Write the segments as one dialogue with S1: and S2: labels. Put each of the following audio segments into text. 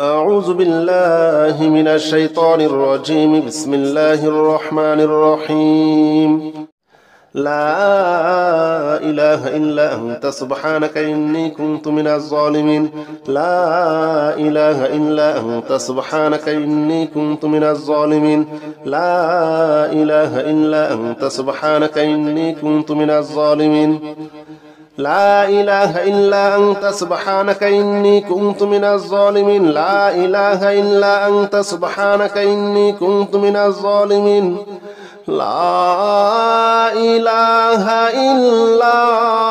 S1: أعوذ بالله من الشيطان الرجيم. بسم الله الرحمن الرحيم. لا إله إلا أنت سبحانك إني كنت من الظالمين. لا إله إلا أنت سبحانك إني كنت من الظالمين. لا إله إلا أنت سبحانك إني كنت من الظالمين. لا إله إلا أنت سبحانك إني كنت من الظالمين. لا إله إلا أنت سبحانك إني كنت من الظالمين. لا إله إلا أنت سبحانك إني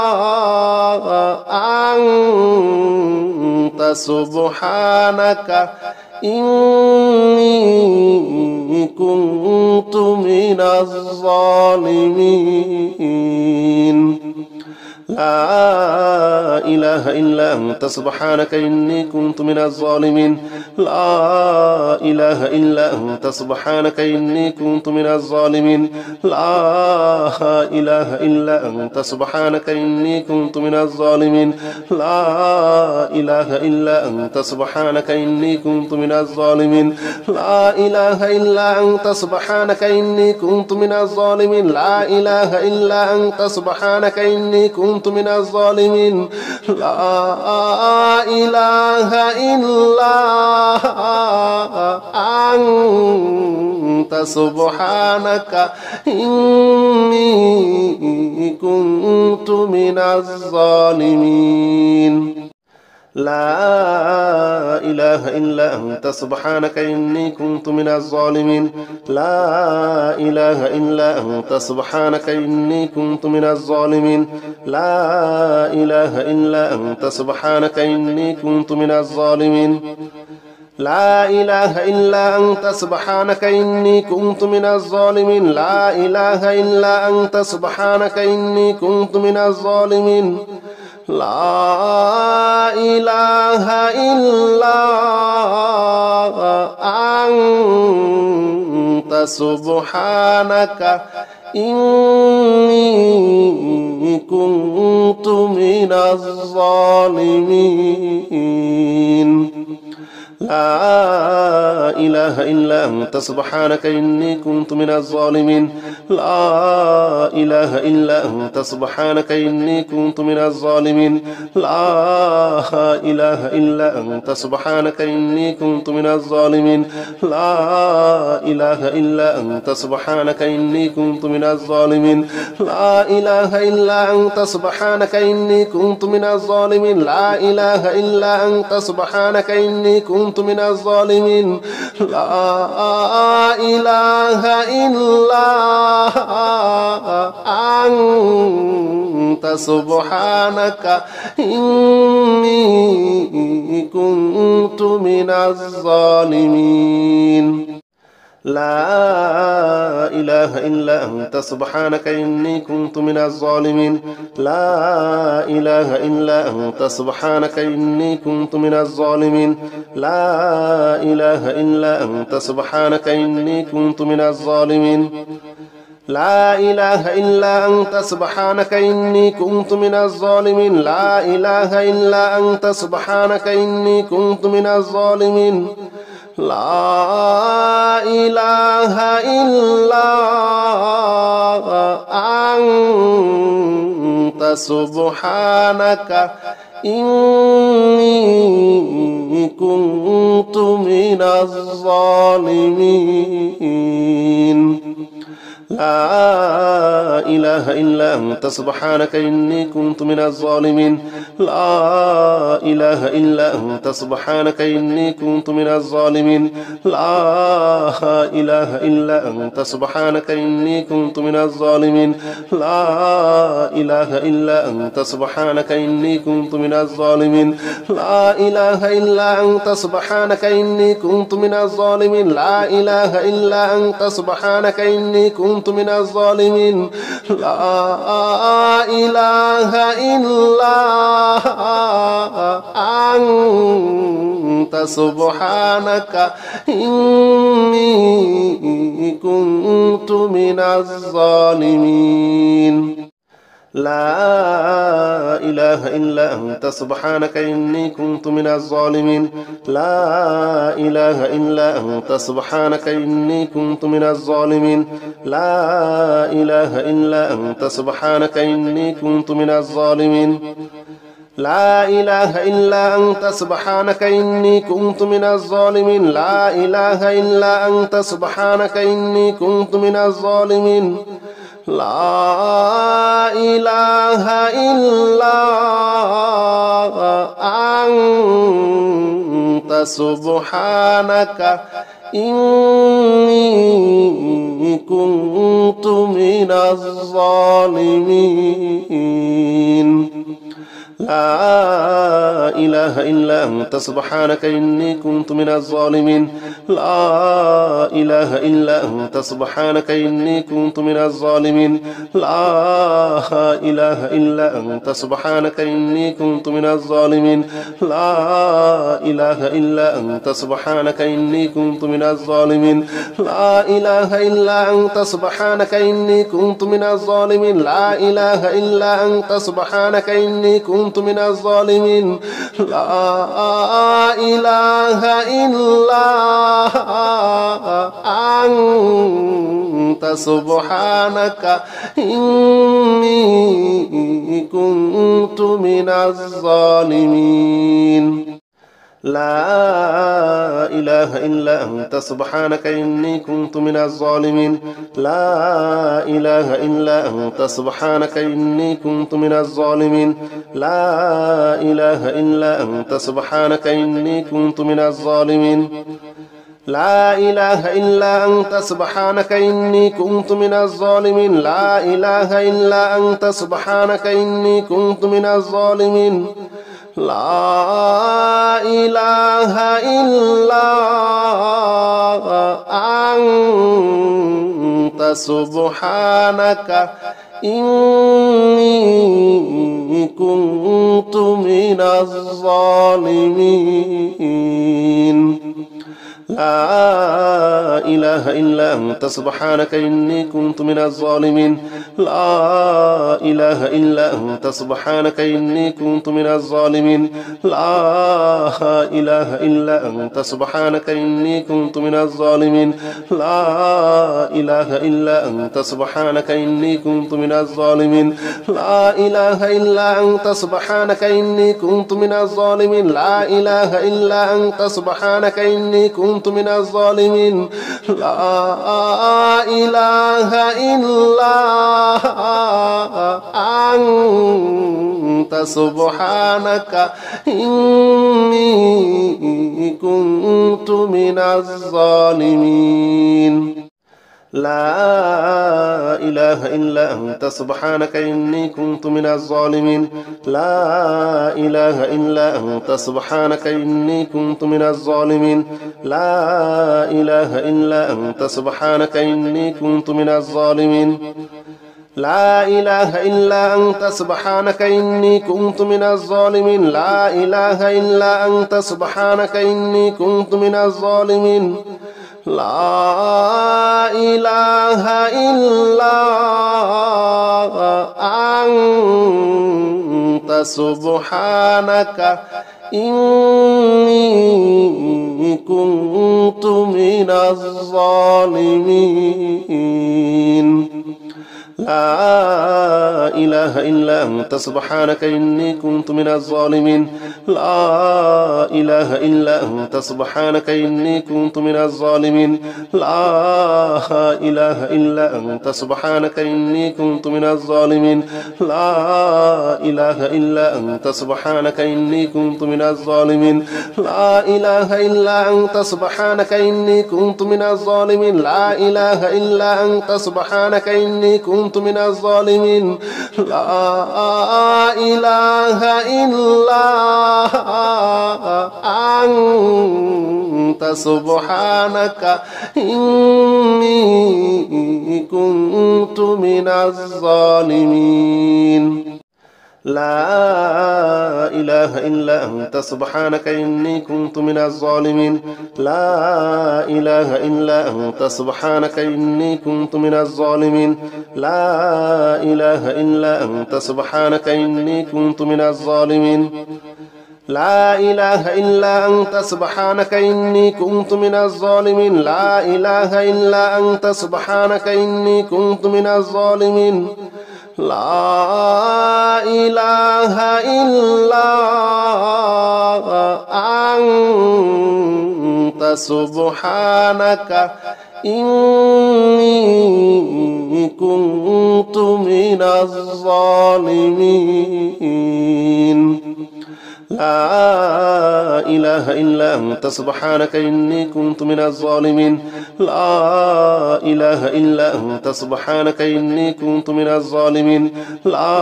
S1: كنت من الظالمين. لا إله إلا أنت سبحانك إني كنت من الظالمين. لا إله إلا أنت سبحانك إني كنت من الظالمين. لا إله إلا أنت سبحانك إني كنت من الظالمين. لا إله إلا أنت سبحانك إني كنت من الظالمين. لا إله إلا أنت سبحانك إني كنت من الظالمين. لا إله إلا أنت سبحانك إني كنت من الظالمين. لا إله إلا أنت سبحانك إني كنت من الظالمين. لا إله إلا أنت سبحانك إني كنت من الظالمين. لا إله إلا أنت سبحانك إني كنت من الظالمين. لا إله إلا أنت سبحانك إني كنت من الظالمين. لا إله إلا أنت سبحانك إني كنت من الظالمين. لا إله إلا أنت سبحانك إني كنت من الظالمين. لا إله إلا أنت سبحانك إني كنت من الظالمين. لا إله إلا أنت سبحانك إني كنت من الظالمين. لا إله إلا أنت سبحانك إني كنت من الظالمين. لا إله إلا أنت سبحانك إني كنت من الظالمين. لا إله إلا أنت سبحانك إني كنت من الظالمين. لا إله إلا أنت سبحانك إني كنت من الظالمين. لا إله إلا أنت سبحانك إني كنت من الظالمين. لا إله إلا أنت سبحانك إني كنت من الظالمين. لا إله إلا أنت سبحانك إني كنت من الظالمين. لا إله إلا أنت سبحانك إني كنت من الظالمين. لا إله إلا أنت سبحانك إني كنت من الظالمين. لا إله إلا أنت سبحانك إني كنت من الظالمين. لا إله إلا أنت سبحانك إني كنت من الظالمين. لا إله إلا أنت سبحانك إني كنت من الظالمين. لا إله إلا أنت سبحانك إني كنت من الظالمين. لا إله إلا أنت سبحانك إني كنت من الظالمين. لا إله إلا أنت سبحانك إني كنت من الظالمين. لا إله إلا أنت سبحانك إني كنت من الظالمين. لا إله إلا أنت سبحانك إني كنت من الظالمين. لا إله إلا أنت سبحانك إني كنت من الظالمين. لا إله إلا أنت سبحانك إني كنت من الظالمين. لا إله إلا أنت سبحانك إني كنت من الظالمين لا إله إلا أنت سبحانك إني كنت من الظالمين لا إله إلا أنت سبحانك إني كنت من الظالمين لا إله إلا أنت سبحانك إني كنت من الظالمين لا إله إلا أنت سبحانك إني كنت من الظالمين لا إله إلا أنت سبحانك إني كنت من الظالمين لا إله إلا أنت سبحانك إني كنت من الظالمين لا إله إلا أنت سبحانك إني كنت من الظالمين لا إله إلا أنت سبحانك إني كنت من الظالمين لا إله إلا أنت سبحانك إني كنت من الظالمين لا إله إلا أنت سبحانك إني كنت من الظالمين لا إله إلا أنت سبحانك إني كنت من الظالمين لا إله إلا أنت سبحانك إني كنت من الظالمين لا إله إلا أنت سبحانك إني كنت من الظالمين لا إله إلا أنت سبحانك إني كنت من الظالمين لا إله إلا أنت سبحانك إني كنت من الظالمين لا إله إلا أنت سبحانك إني كنت من الظالمين لا إله إلا أنت سبحانك إني كنت من الظالمين لا إله إلا أنت سبحانك إني كنت من الظالمين لا إله إلا أنت سبحانك إني كنت من الظالمين لا إله إلا أنت سبحانك إني كنت من الظالمين لا إله إلا أنت سبحانك إني كنت من الظالمين لا إله إلا أنت سبحانك إني كنت من الظالمين لا إله إلا أنت سبحانك إني كنت من الظالمين لا إله إلا أنت سبحانك إني كنت من الظالمين لا إله إلا أنت سبحانك إني كنت من الظالمين لا إله إلا أنت سبحانك إني كنت من الظالمين لا إله إلا أنت سبحانك إني كنت من الظالمين لا إله إلا أنت سبحانك إني كنت من الظالمين لا إله إلا أنت سبحانك إني كنت من الظالمين لا إله إلا أنت سبحانك إني كنت من الظالمين لا إله إلا أنت سبحانك إني كنت من الظالمين لا إله إلا أنت سبحانك إني كنت من الظالمين لا إله إلا أنت سبحانك إني كنت من الظالمين لا إله إلا أنت سبحانك إني كنت من الظالمين لا إله إلا أنت سبحانك إني كنت من الظالمين لا إله إلا أنت سبحانك إني كنت من الظالمين لا إله إلا أنت سبحانك إني كنت من الظالمين لا إله إلا أنت سبحانك إني كنت من الظالمين لا إله إلا أنت سبحانك إني كنت من الظالمين لا إله إلا أنت سبحانك إني كنت من الظالمين لا إله إلا أنت سبحانك إني كنت من الظالمين لا إله إلا أنت سبحانك إني كنت من الظالمين لا إله إلا أنت سبحانك إني كنت من الظالمين لا إله إلا أنت سبحانك إني كنت من الظالمين لا إله إلا أنت سبحانك إني كنت من الظالمين لا إله إلا أنت سبحانك إني كنت من الظالمين لا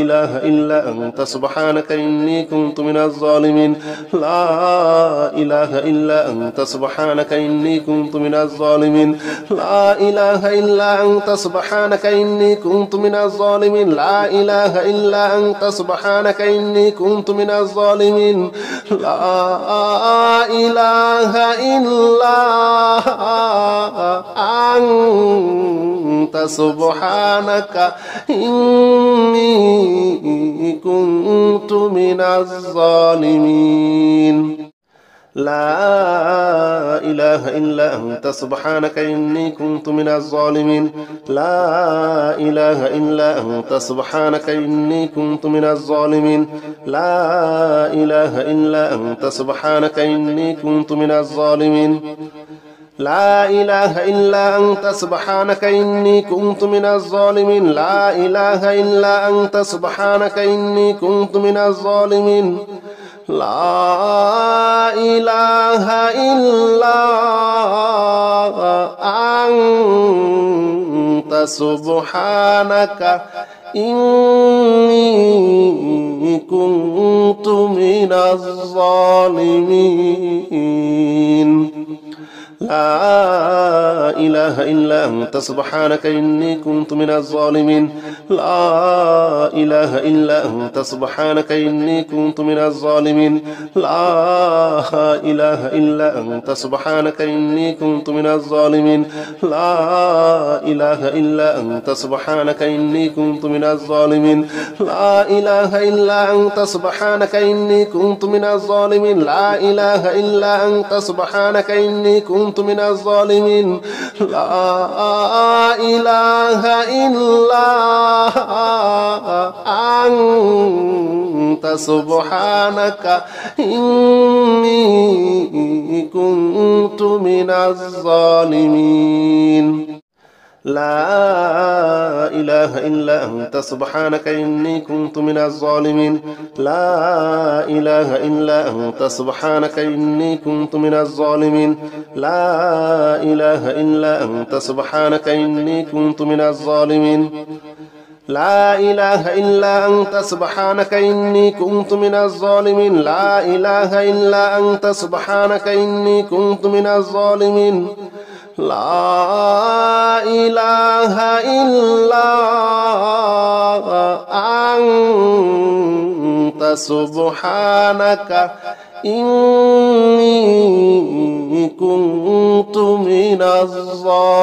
S1: إله إلا أنت سبحانك إني كنت من الظالمين لا إله إلا أنت سبحانك إني كنت من الظالمين لا إله إلا أنت سبحانك إني كنت من الظالمين لا إله إلا أنت سبحانك إني كنت من الظالمين لا إله إلا أنت سبحانك إني كنت من الظالمين لا إله إلا أنت سبحانك إني كنت من الظالمين لا إله إلا أنت سبحانك إني كنت من الظالمين لا إله إلا أنت سبحانك إني كنت من الظالمين لا إله إلا أنت سبحانك إني كنت من الظالمين لا إله إلا أنت سبحانك إني كنت من الظالمين لا إله إلا أنت سبحانك إني كنت من الظالمين لا إله إلا أنت سبحانك إني كنت من الظالمين لا إله إلا أنت سبحانك إني كنت من الظالمين لا إله إلا أنت سبحانك إني كنت من الظالمين لا إله إلا أنت سبحانك إني كنت من الظالمين لا إله إلا أنت سبحانك إني كنت من الظالمين لا إله إلا أنت سبحانك إني كنت من الظالمين لا إله إلا أنت سبحانك إني كنت من الظالمين لا إله إلا أنت سبحانك إني كنت من الظالمين لا إله إلا أنت سبحانك إني كنت من الظالمين لا إله إلا أنت سبحانك إني كنت من الظالمين لا إله إلا أنت سبحانك إني كنت من الظالمين لا إله إلا أنت سبحانك إني كنت من الظالمين لا إله إلا أنت سبحانك إني كنت من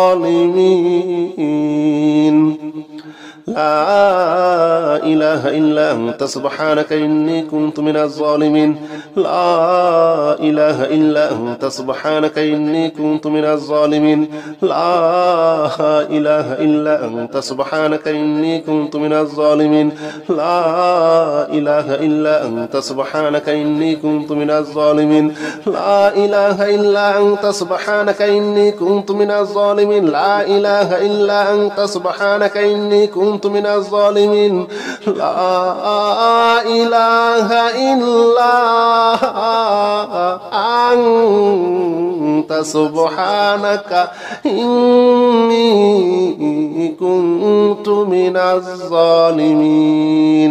S1: الظالمين لا إله إلا أنت سبحانك إني كنت من الظالمين لا إله إلا أنت سبحانك إني كنت من الظالمين لا إله إلا أنت سبحانك إني كنت من الظالمين لا إله إلا أنت سبحانك إني كنت من الظالمين لا إله إلا أنت سبحانك إني كنت من الظالمين لا إله إلا أنت سبحانك إني كنت من الظالمين لا إله إلا أنت سبحانك إني كنت من الظالمين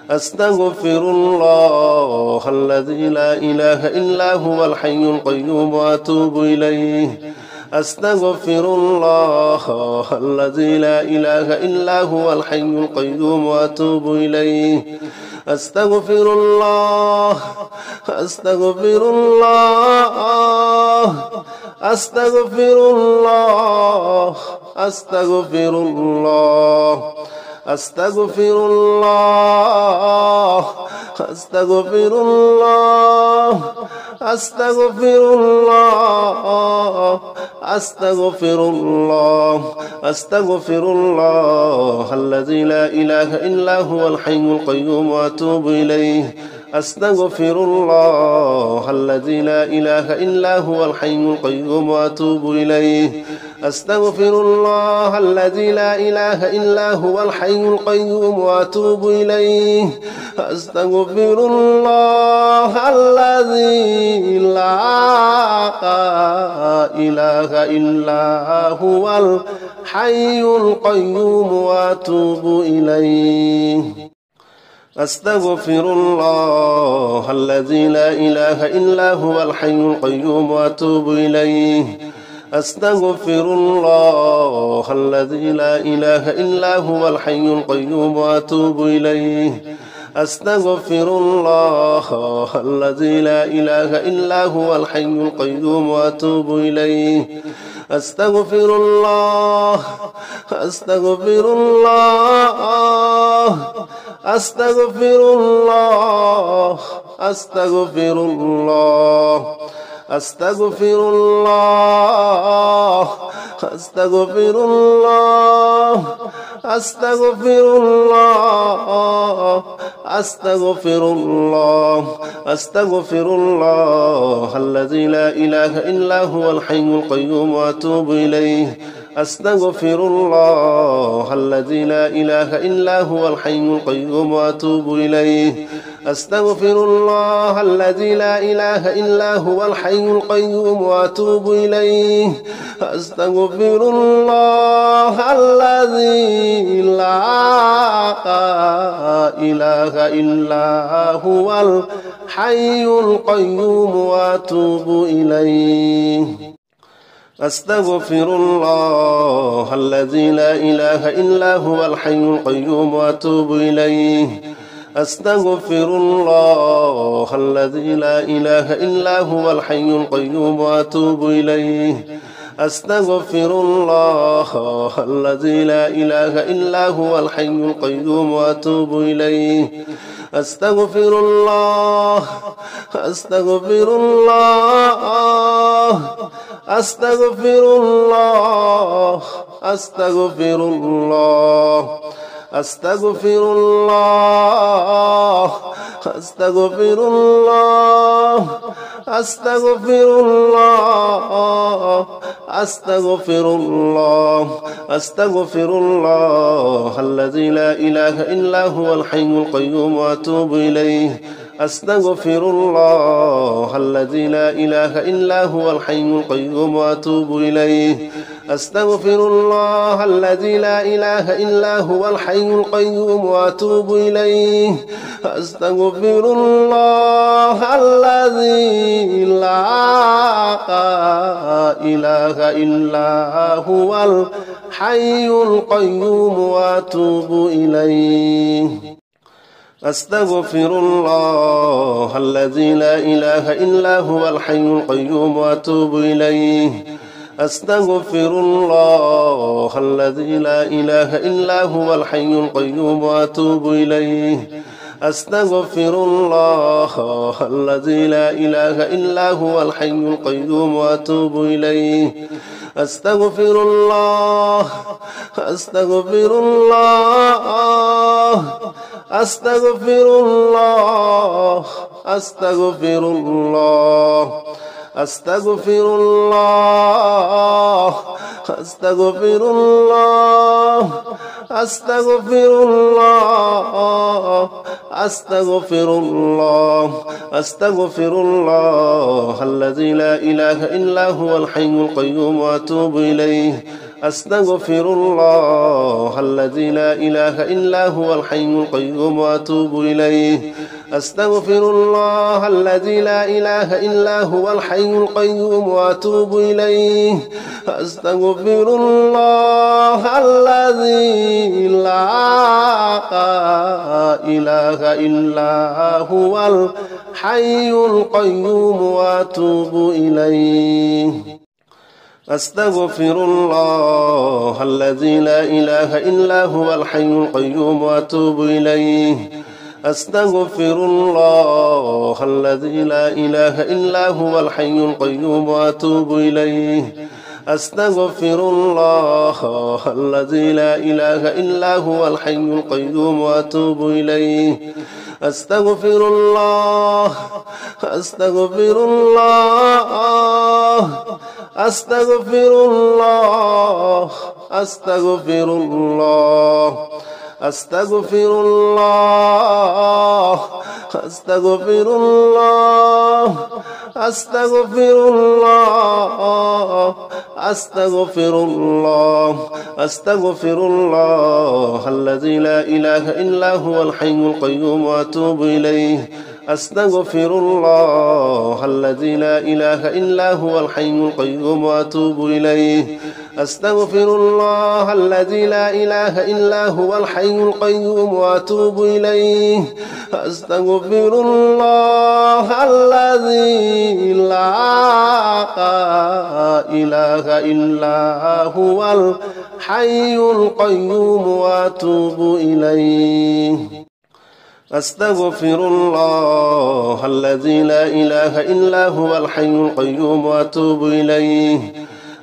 S1: أستغفر الله الذي لا إله إلا هو الحي القيوم وأتوب إليه أستغفر الله الذي لا إله إلا هو الحي القيوم وأتوب إليه أستغفر الله أستغفر الله أستغفر الله أستغفر الله أستغفر الله أستغفر الله أستغفر الله أستغفر الله أستغفر الله الذي لا إله إلا هو الحي القيوم وأتوب إليه أستغفر الله الذي لا إله إلا هو الحي القيوم وأتوب إليه أستغفر الله الذي لا إله إلا هو الحي القيوم وأتوب إليه أستغفر الله الذي لا إله إلا هو الحي القيوم وأتوب إليه أستغفر الله الذي لا إله إلا هو الحي القيوم وأتوب إليه أستغفر الله الذي لا إله إلا هو الحي القيوم وأتوب إليه أستغفر الله الذي لا إله إلا هو الحي القيوم وأتوب إليه أستغفر الله أستغفر الله أستغفر الله أستغفر الله أستغفر الله أستغفر الله أستغفر الله أستغفر الله أستغفر الله الذي لا إله إلا هو الحي القيوم وأتوب إليه أستغفر الله الذي لا إله إلا هو الحي القيوم وأتوب إليه أستغفر الله الذي لا إله إلا هو الحي القيوم وأتوب إليه أستغفر الله الذي لا إله إلا هو الحي القيوم وأتوب إليه أستغفر الله الذي لا إله إلا هو الحي القيوم وأتوب إليه أستغفر الله الذي لا إله إلا هو الحي القيوم وأتوب إليه أستغفر الله الذي لا إله إلا هو الحي القيوم وأتوب إليه أستغفر الله أستغفر الله أستغفر الله أستغفر الله أستغفر الله أستغفر الله أستغفر الله أستغفر الله أستغفر الله الذي لا إله إلا هو الحي القيوم وأتوب إليه أستغفر الله الذي لا إله إلا هو الحي القيوم وأتوب إليه أستغفر الله الذي لا إله إلا هو الحي القيوم وأتوب إليه أستغفر الله الذي لا إله إلا هو الحي القيوم وأتوب إليه أستغفر الله الذي لا إله إلا هو الحي القيوم وأتوب إليه أستغفر الله الذي لا إله إلا هو الحي القيوم وأتوب إليه أستغفر الله الذي لا إله إلا هو الحي القيوم وأتوب إليه أستغفر الله أستغفر الله أستغفر الله أستغفر الله أستغفر الله أستغفر الله أستغفر الله أستغفر الله أستغفر الله الذي لا إله إلا هو الحي القيوم وأتوب إليه أستغفر الله الذي لا إله إلا هو الحي القيوم وأتوب إليه أستغفر الله الذي لا إله إلا هو الحي القيوم وأتوب إليه أستغفر الله الذي لا إله إلا هو الحي القيوم وأتوب إليه أستغفر الله الذي لا إله إلا هو الحي القيوم وأتوب إليه أستغفر الله الذي لا إله إلا هو الحي القيوم وأتوب إليه أستغفر الله الذي لا إله إلا هو الحي القيوم وأتوب إليه أستغفر الله أستغفر الله أستغفر الله أستغفر الله أستغفر الله أستغفر الله أستغفر الله أستغفر الله أستغفر الله الذي لا إله إلا هو الحي القيوم وأتوب إليه أستغفر الله الذي لا إله إلا هو الحي القيوم وأتوب إليه أستغفر الله الذي لا إله إلا هو الحي القيوم وأتوب إليه أستغفر الله الذي لا إله إلا هو الحي القيوم وأتوب إليه أستغفر الله الذي لا إله إلا هو الحي القيوم وأتوب إليه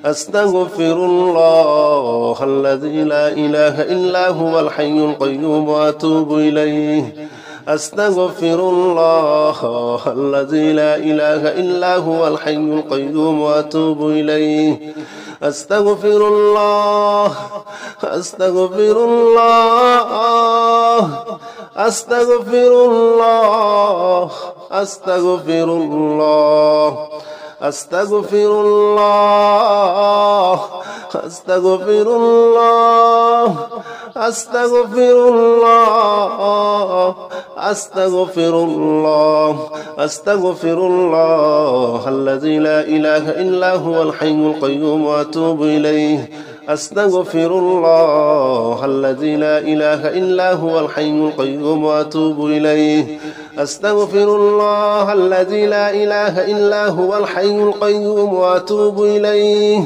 S1: أستغفر الله الذي لا إله إلا هو الحي القيوم وأتوب إليه أستغفر الله الذي لا إله إلا هو الحي القيوم وأتوب إليه أستغفر الله أستغفر الله أستغفر الله أستغفر الله أستغفر الله أستغفر الله أستغفر الله أستغفر الله أستغفر الله الذي لا إله إلا هو الحي القيوم وأتوب إليه أستغفر الله الذي لا إله إلا هو الحي القيوم وأتوب إليه أستغفر الله الذي لا إله إلا هو الحي القيوم وأتوب إليه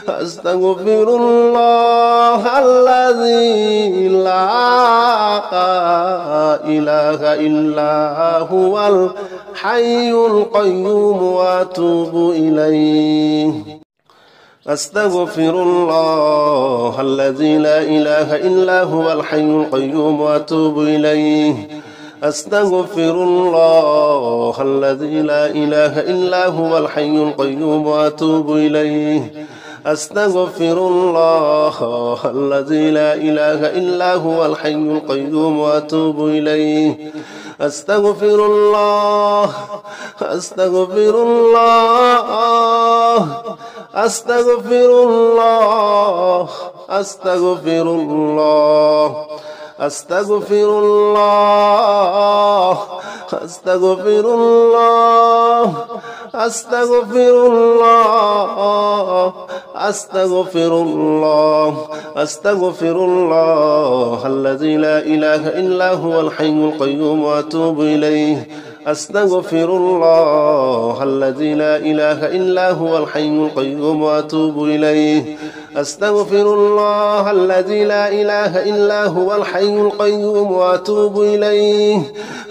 S1: أستغفر الله الذي لا إله إلا هو الحي القيوم وأتوب إليه أستغفر الله الذي لا إله إلا هو الحي القيوم وأتوب إليه أستغفر الله الذي لا إله إلا هو الحي القيوم وأتوب إليه أستغفر الله الذي لا إله إلا هو الحي القيوم وأتوب إليه أستغفر الله أستغفر الله أستغفر الله أستغفر الله أستغفر الله أستغفر الله أستغفر الله أستغفر الله أستغفر الله الذي لا إله إلا هو الحي القيوم وأتوب إليه أستغفر الله الذي لا إله إلا هو الحي القيوم وأتوب إليه أستغفر الله الذي لا إله إلا هو الحي القيوم وأتوب إليه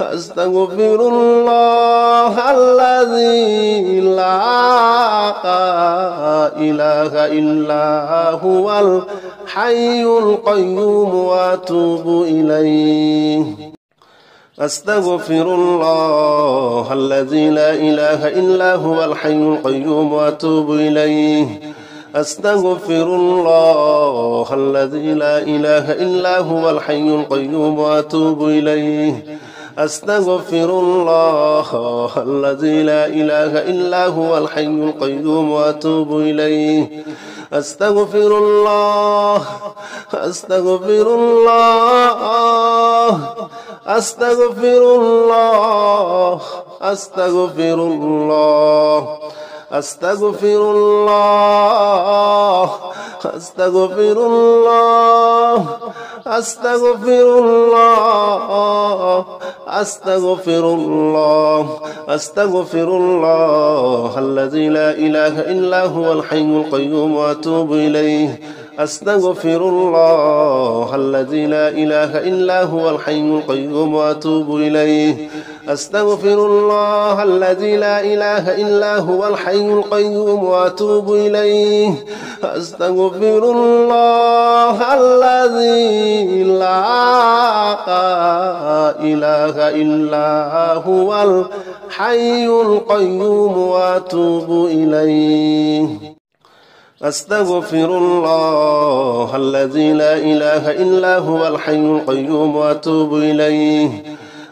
S1: أستغفر الله الذي لا إله إلا هو الحي القيوم وأتوب إليه أستغفر الله الذي لا إله إلا هو الحي القيوم وأتوب إليه أستغفر الله الذي لا إله إلا هو الحي القيوم وأتوب إليه أستغفر الله الذي لا إله إلا هو الحي القيوم وأتوب إليه أستغفر الله أستغفر الله أستغفر الله أستغفر الله أستغفر الله أستغفر الله أستغفر الله أستغفر الله أستغفر الله الذي لا إله إلا هو الحي القيوم وأتوب إليه أستغفر الله الذي لا إله إلا هو الحي القيوم وأتوب إليه أستغفر الله الذي لا إله إلا هو الحي القيوم وأتوب إليه أستغفر الله الذي لا إله إلا هو الحي القيوم وأتوب إليه أستغفر الله الذي لا إله إلا هو الحي القيوم وأتوب إليه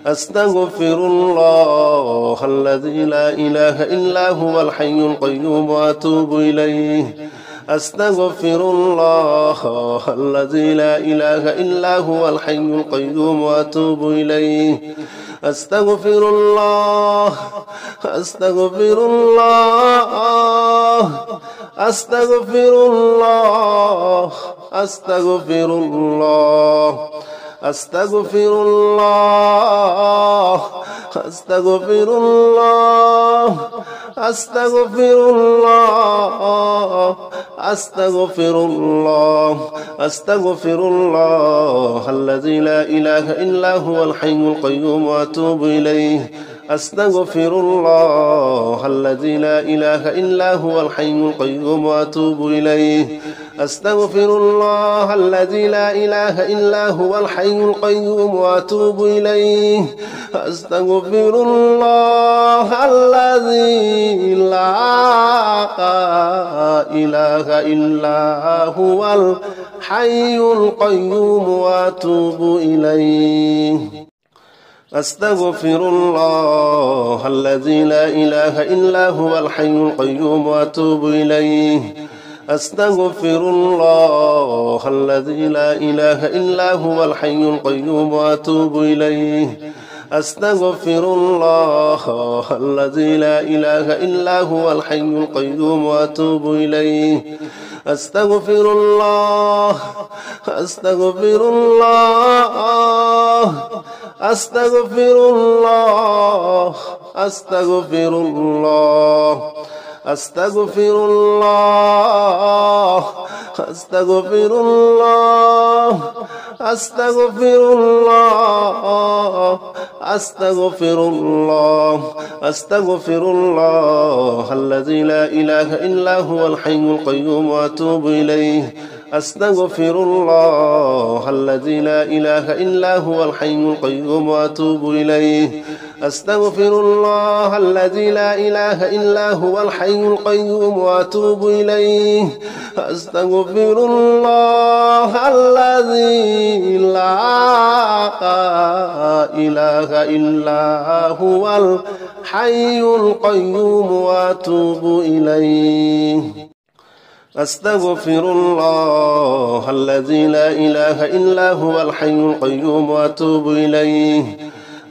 S1: أستغفر الله الذي لا إله إلا هو الحي القيوم وأتوب إليه أستغفر الله الذي لا إله إلا هو الحي القيوم وأتوب إليه أستغفر الله أستغفر الله أستغفر الله أستغفر الله أستغفر الله أستغفر الله أستغفر الله أستغفر الله أستغفر الله الذي لا إله إلا هو الحي القيوم وأتوب إليه أستغفر الله الذي لا إله إلا هو الحي القيوم وأتوب إليه أستغفر الله الذي لا إله إلا هو الحي القيوم وأتوب إليه أستغفر الله الذي لا إله إلا هو الحي القيوم وأتوب إليه أستغفر الله الذي لا إله إلا هو الحي القيوم وأتوب إليه أستغفر الله الذي لا إله إلا هو الحي القيوم وأتوب إليه أستغفر الله الذي لا إله إلا هو الحي القيوم وأتوب إليه أستغفر الله أستغفر الله أستغفر الله أستغفر الله أستغفر الله أستغفر الله أستغفر الله أستغفر الله أستغفر الله الذي لا إله إلا هو الحي القيوم وأتوب إليه أستغفر الله الذي لا إله إلا هو الحي القيوم وأتوب إليه أستغفر الله الذي لا إله إلا هو الحي القيوم وأتوب إليه أستغفر الله الذي لا إله إلا هو الحي القيوم وأتوب إليه أستغفر الله الذي لا إله إلا هو الحي القيوم وأتوب إليه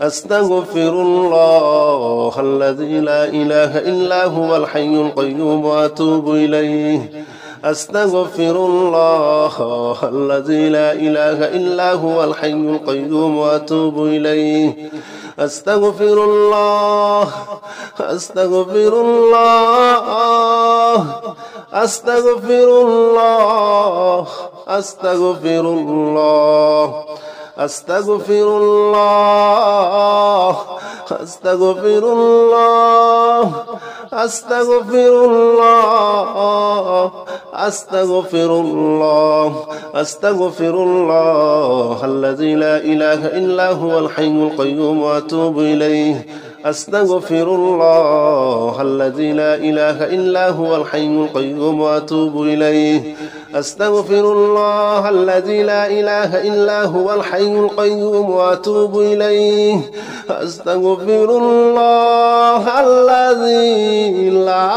S1: أستغفر الله الذي لا إله إلا هو الحي القيوم وأتوب إليه أستغفر الله الذي لا إله إلا هو الحي القيوم وأتوب إليه أستغفر الله أستغفر الله أستغفر الله أستغفر الله أستغفر الله أستغفر الله أستغفر الله أستغفر الله أستغفر الله الذي لا إله إلا هو الحي القيوم وأتوب إليه أستغفر الله الذي لا إله إلا هو الحي القيوم وأتوب إليه أستغفر الله الذي لا إله إلا هو الحي القيوم وأتوب إليه أستغفر الله الذي لا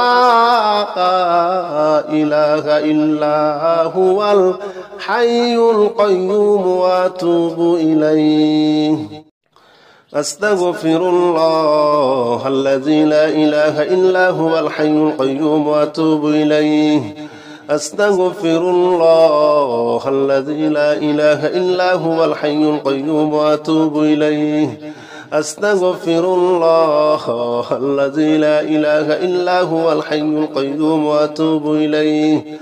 S1: إله إلا هو الحي القيوم وأتوب إليه أستغفر الله الذي لا إله إلا هو الحي القيوم وأتوب إليه أستغفر الله الذي لا إله إلا هو الحي القيوم وأتوب إليه أستغفر الله الذي لا إله إلا هو الحي القيوم وأتوب إليه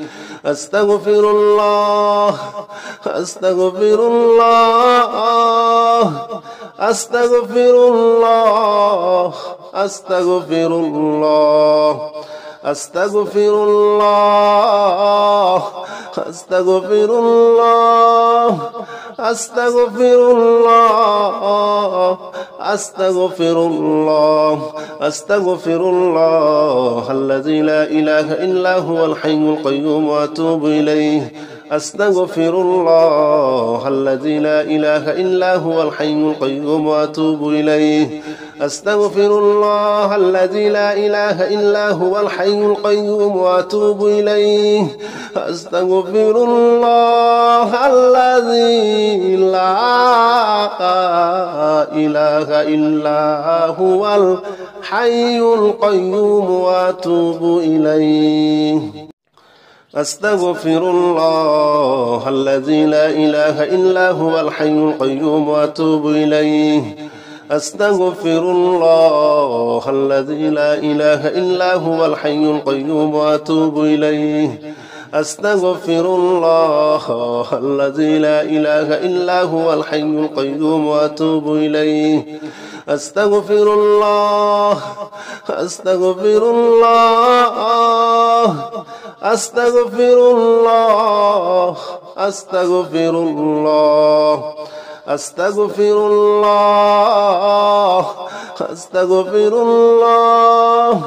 S1: أستغفر الله أستغفر الله أستغفر الله أستغفر الله أستغفر الله أستغفر الله أستغفر الله أستغفر الله أستغفر الله الذي لا إله إلا هو الحي القيوم وأتوب إليه أستغفر الله الذي لا إله إلا هو الحي القيوم وأتوب إليه أستغفر الله الذي لا إله إلا هو الحي القيوم وأتوب إليه أستغفر الله الذي لا إله إلا هو الحي القيوم وأتوب إليه أستغفر الله الذي لا إله إلا هو الحي القيوم وأتوب إليه أستغفر الله الذي لا إله إلا هو الحي القيوم وأتوب إليه أستغفر الله الذي لا إله إلا هو الحي القيوم وأتوب إليه أستغفر الله أستغفر الله أستغفر الله أستغفر الله أستغفر الله أستغفر الله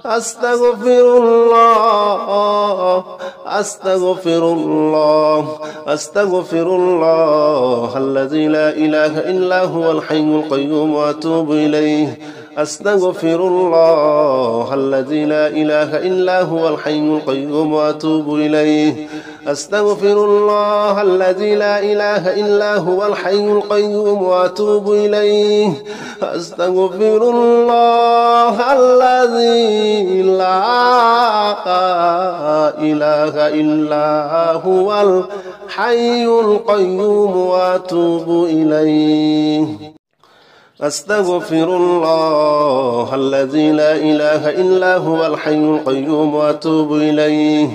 S1: أستغفر الله أستغفر الله أستغفر الله الذي لا إله إلا هو الحي القيوم وأتوب إليه أستغفر الله الذي لا إله إلا هو الحي القيوم وأتوب إليه أستغفر الله الذي لا إله إلا هو الحي القيوم وأتوب إليه أستغفر الله الذي لا إله إلا هو الحي القيوم وأتوب إليه أستغفر الله الذي لا إله إلا هو الحي القيوم وأتوب إليه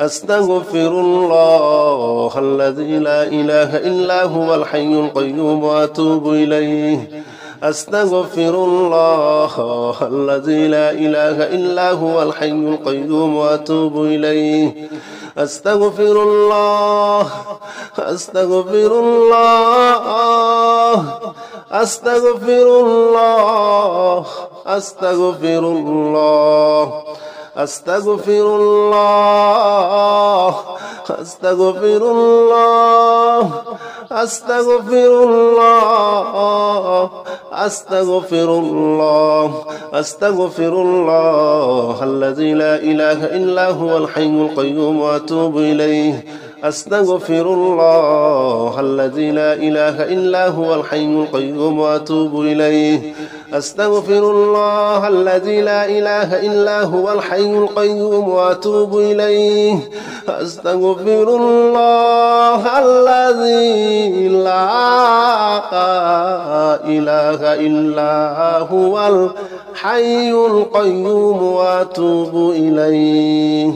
S1: أستغفر الله الذي لا إله إلا هو الحي القيوم وأتوب إليه أستغفر الله الذي لا إله إلا هو الحي القيوم وأتوب إليه أستغفر الله أستغفر الله أستغفر الله أستغفر الله أستغفر الله أستغفر الله أستغفر الله أستغفر الله أستغفر الله الذي لا إله إلا هو الحي القيوم وأتوب إليه أستغفر الله الذي لا إله إلا هو الحي القيوم وأتوب إليه أستغفر الله الذي لا إله إلا هو الحي القيوم وأتوب إليه أستغفر الله الذي لا إله إلا هو الحي القيوم وأتوب إليه